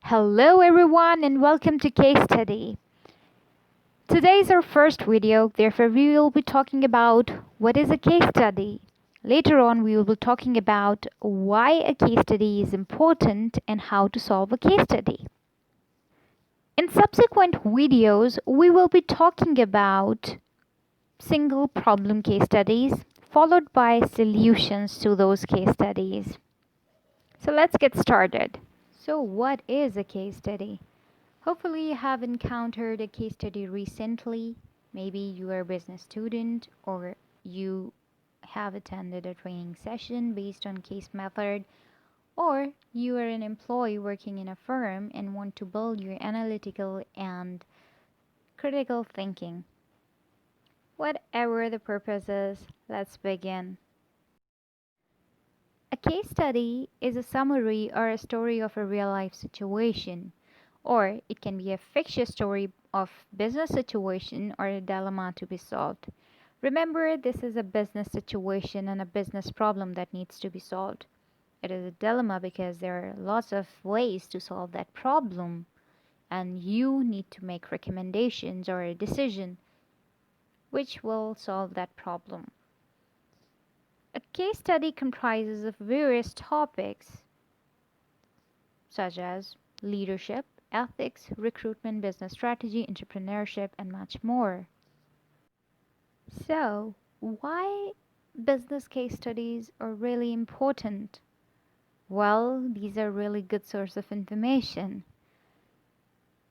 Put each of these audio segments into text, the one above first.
Hello everyone and welcome to Case Study. Today is our first video, therefore we will be talking about what is a case study. Later on we will be talking about why a case study is important and how to solve a case study. In subsequent videos we will be talking about single problem case studies followed by solutions to those case studies. So let's get started. So what is a case study? Hopefully, you have encountered a case study recently. Maybe you are a business student or you have attended a training session based on case method, or you are an employee working in a firm and want to build your analytical and critical thinking. Whatever the purpose is, let's begin. A case study is a summary or a story of a real life situation, or it can be a fictitious story of business situation or a dilemma to be solved. Remember, this is a business situation and a business problem that needs to be solved. It is a dilemma because there are lots of ways to solve that problem, and you need to make recommendations or a decision which will solve that problem. A case study comprises of various topics such as leadership, ethics, recruitment, business strategy, entrepreneurship, and much more. So, why business case studies are really important? Well, these are really good source of information.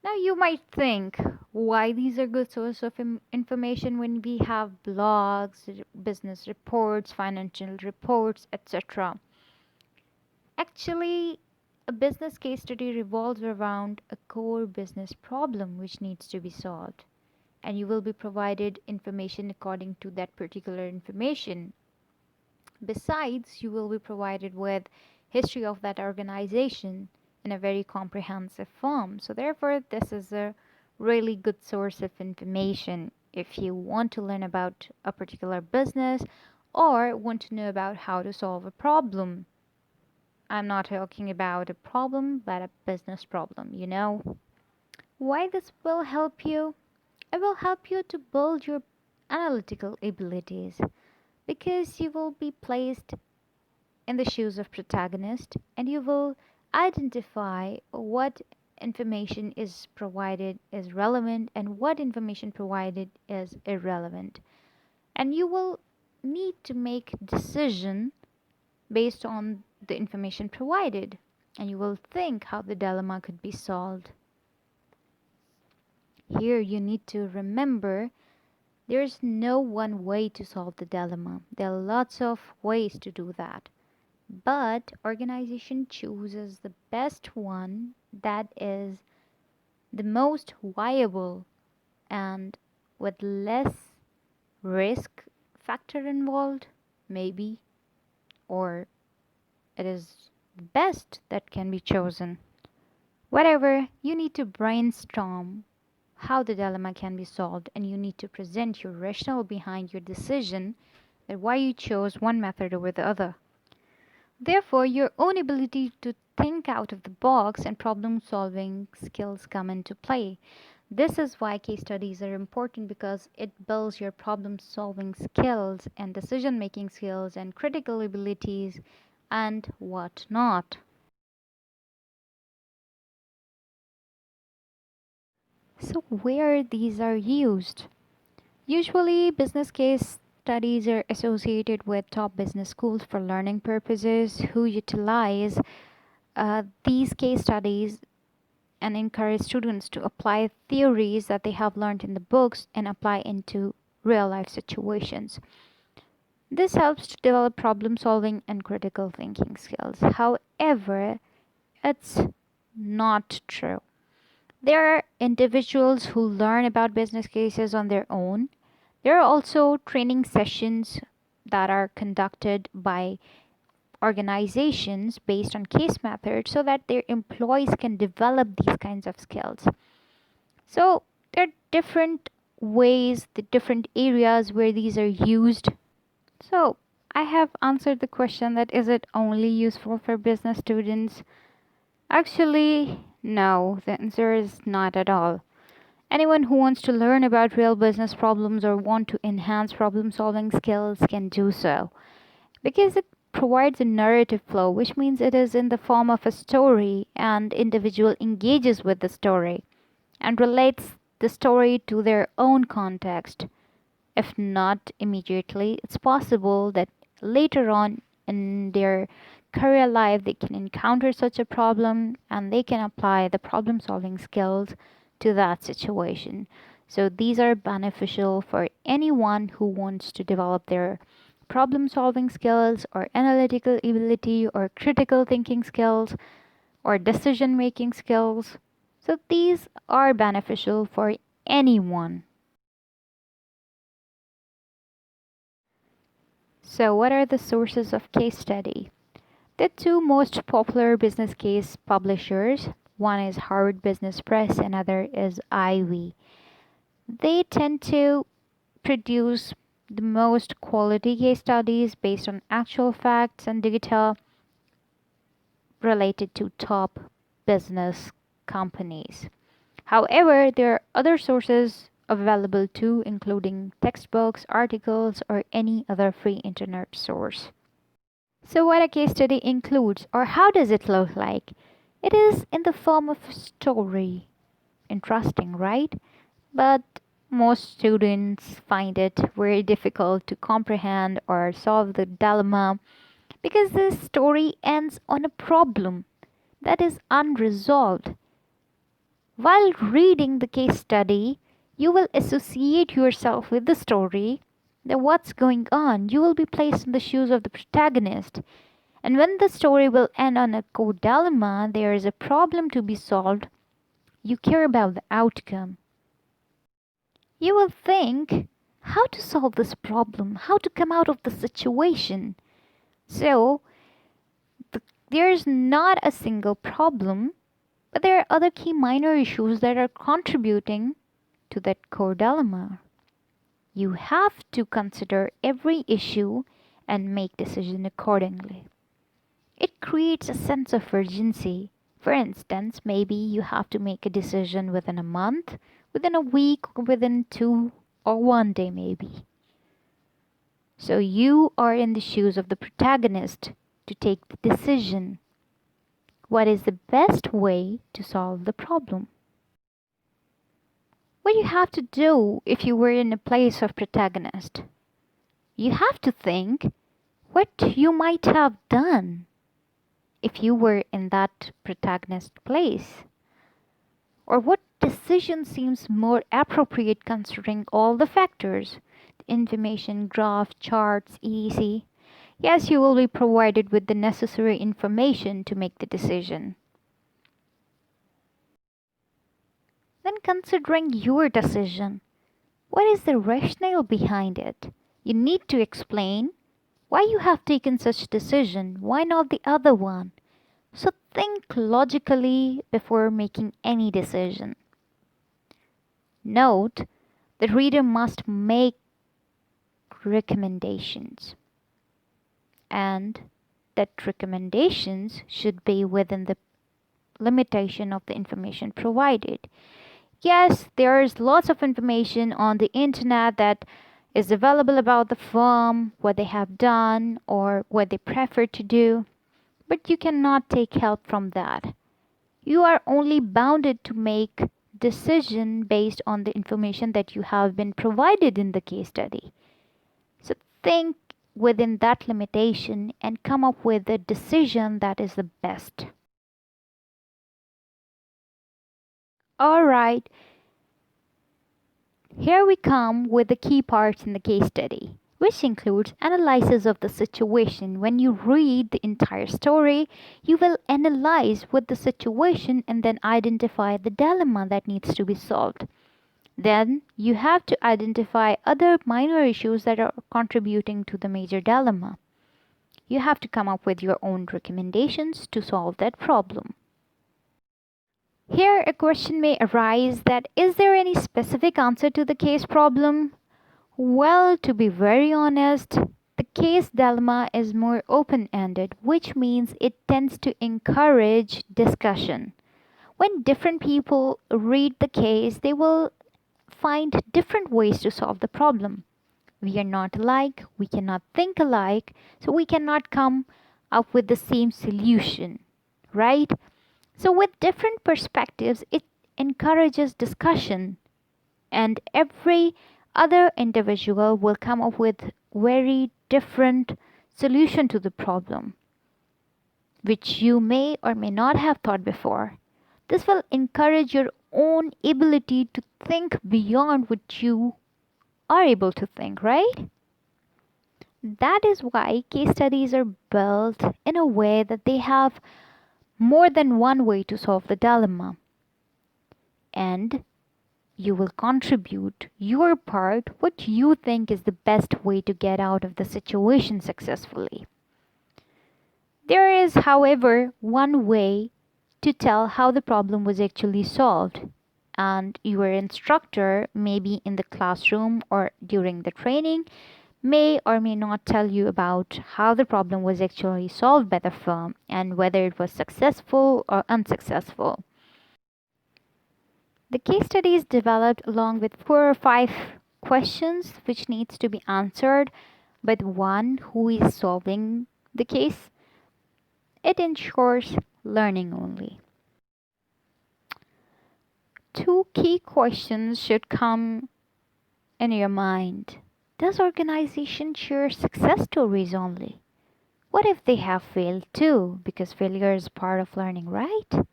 Now you might think why these are good source of information when we have blogs, business reports, financial reports, etc. Actually, a business case study revolves around a core business problem which needs to be solved, and you will be provided information according to that particular information. Besides, you will be provided with history of that organization in a very comprehensive form. So therefore, this is a really good source of information if you want to learn about a particular business or want to know about how to solve a problem. I'm not talking about a problem, but a business problem. Why this will help you? It will help you to build your analytical abilities because you will be placed in the shoes of protagonist and you will identify what information is provided is relevant and what information provided is irrelevant. And you will need to make decision based on the information provided, and you will think how the dilemma could be solved. Here you need to remember there is no one way to solve the dilemma. There are lots of ways to do that. But organization chooses the best one that is the most viable and with less risk factor involved, maybe, or it is the best that can be chosen. Whatever, you need to brainstorm how the dilemma can be solved and you need to present your rationale behind your decision that why you chose one method over the other. Therefore, your own ability to think out of the box and problem solving skills come into play. This is why case studies are important because it builds your problem solving skills and decision making skills and critical abilities and whatnot. So, where these are used? Usually, business case studies are associated with top business schools for learning purposes who utilize these case studies and encourage students to apply theories that they have learned in the books and apply into real life situations. This helps to develop problem solving and critical thinking skills. However, it's not true. There are individuals who learn about business cases on their own. There are also training sessions that are conducted by organizations based on case methods so that their employees can develop these kinds of skills. So there are different ways, the different areas where these are used. So I have answered the question that is it only useful for business students? Actually, No, the answer is not at all. Anyone who wants to learn about real business problems or want to enhance problem solving skills can do so because it provides a narrative flow, which means it is in the form of a story and individual engages with the story and relates the story to their own context. If not immediately, it's possible that later on in their career life they can encounter such a problem and they can apply the problem solving skills to that situation. So these are beneficial for anyone who wants to develop their problem solving skills or analytical ability or critical thinking skills or decision making skills. So these are beneficial for anyone. So, what are the sources of case study? The two most popular business case publishers, one is Harvard Business Press, another is Ivy. They tend to produce the most quality case studies based on actual facts and data related to top business companies. However, there are other sources available too, including textbooks, articles, or any other free internet source. So, what a case study includes, or how does it look like? It is in the form of a story. Interesting, right? But most students find it very difficult to comprehend or solve the dilemma because the story ends on a problem that is unresolved. While reading the case study, you will associate yourself with the story, that what's going on. You will be placed in the shoes of the protagonist. And when the story will end on a core dilemma, there is a problem to be solved. You care about the outcome. You will think how to solve this problem, how to come out of the situation. So, there's not a single problem, but there are other key minor issues that are contributing to that core dilemma. You have to consider every issue and make decision accordingly. It creates a sense of urgency. For instance, maybe you have to make a decision within a month, within a week, or within 2 or 1 day, maybe. So you are in the shoes of the protagonist to take the decision. What is the best way to solve the problem? What you have to do if you were in a place of protagonist? You have to think what you might have done if you were in that protagonist place. Or what decision seems more appropriate considering all the factors, the information, graph, charts, etc. Yes, you will be provided with the necessary information to make the decision. Then considering your decision, what is the rationale behind it? You need to explain why you have taken such decision, why not the other one? So think logically before making any decision. Note, the reader must make recommendations and that recommendations should be within the limitation of the information provided. Yes, there's lots of information on the internet that is available about the firm, what they have done, or what they prefer to do, but you cannot take help from that. You are only bounded to make decision based on the information that you have been provided in the case study. So think within that limitation and come up with a decision that is the best. All right, here we come with the key parts in the case study, which includes analysis of the situation. When you read the entire story, you will analyze what the situation and then identify the dilemma that needs to be solved. Then you have to identify other minor issues that are contributing to the major dilemma. You have to come up with your own recommendations to solve that problem. Here, a question may arise that is there any specific answer to the case problem? Well, to be very honest, the case dilemma is more open ended, which means it tends to encourage discussion. When different people read the case, they will find different ways to solve the problem. We are not alike, we cannot think alike, so we cannot come up with the same solution, right? So, with different perspectives, it encourages discussion, and every other individual will come up with very different solution to the problem, which you may or may not have thought before. This will encourage your own ability to think beyond what you are able to think, right? That is why case studies are built in a way that they have more than one way to solve the dilemma. And you will contribute your part, what you think is the best way to get out of the situation successfully. There is, however, one way to tell how the problem was actually solved, and your instructor, maybe in the classroom or during the training, may or may not tell you about how the problem was actually solved by the firm and whether it was successful or unsuccessful. The case study is developed along with 4 or 5 questions which needs to be answered by the one who is solving the case. It ensures learning only. 2 key questions should come in your mind. Does organization share success stories only? What if they have failed too? Because failure is part of learning, right?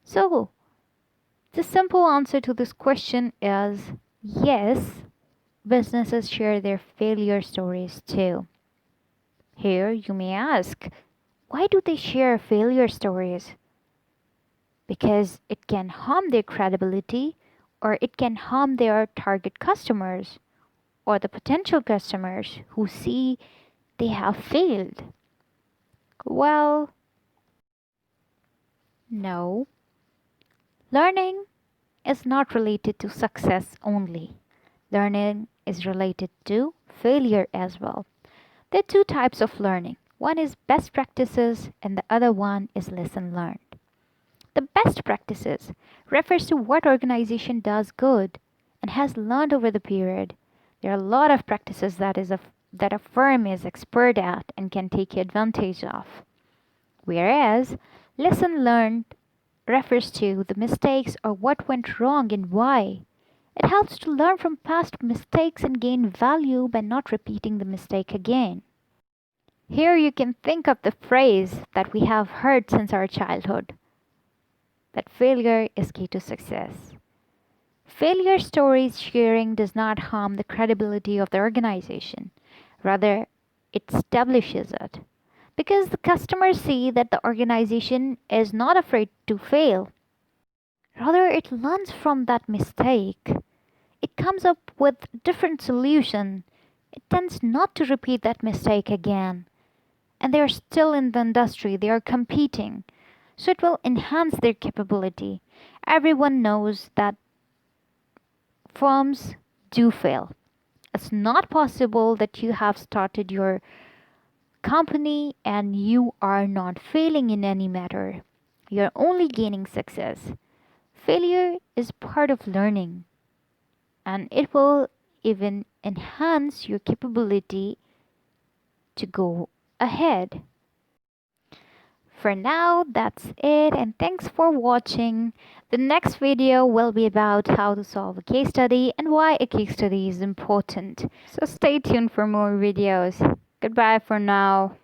So, the simple answer to this question is yes, businesses share their failure stories too. Here you may ask, why do they share failure stories? Because it can harm their credibility, or it can harm their target customers or the potential customers who see they have failed. Well, no. Learning is not related to success only. Learning is related to failure as well. There are 2 types of learning. One is best practices and the other one is lesson learned. The best practices refers to what organization does good and has learned over the period. There are a lot of practices that a firm is expert at and can take advantage of. Whereas lesson learned refers to the mistakes or what went wrong and why. It helps to learn from past mistakes and gain value by not repeating the mistake again. Here you can think of the phrase that we have heard since our childhood, that failure is key to success. Failure stories sharing does not harm the credibility of the organization. Rather, it establishes it. Because the customers see that the organization is not afraid to fail. Rather, it learns from that mistake. It comes up with different solution. It tends not to repeat that mistake again. And they are still in the industry, they are competing. So it will enhance their capability. Everyone knows that firms do fail. It's not possible that you have started your company and you are not failing in any matter. You're only gaining success. Failure is part of learning and it will even enhance your capability to go ahead. For now, that's it, and thanks for watching. The next video will be about how to solve a case study and why a case study is important. So stay tuned for more videos. Goodbye for now.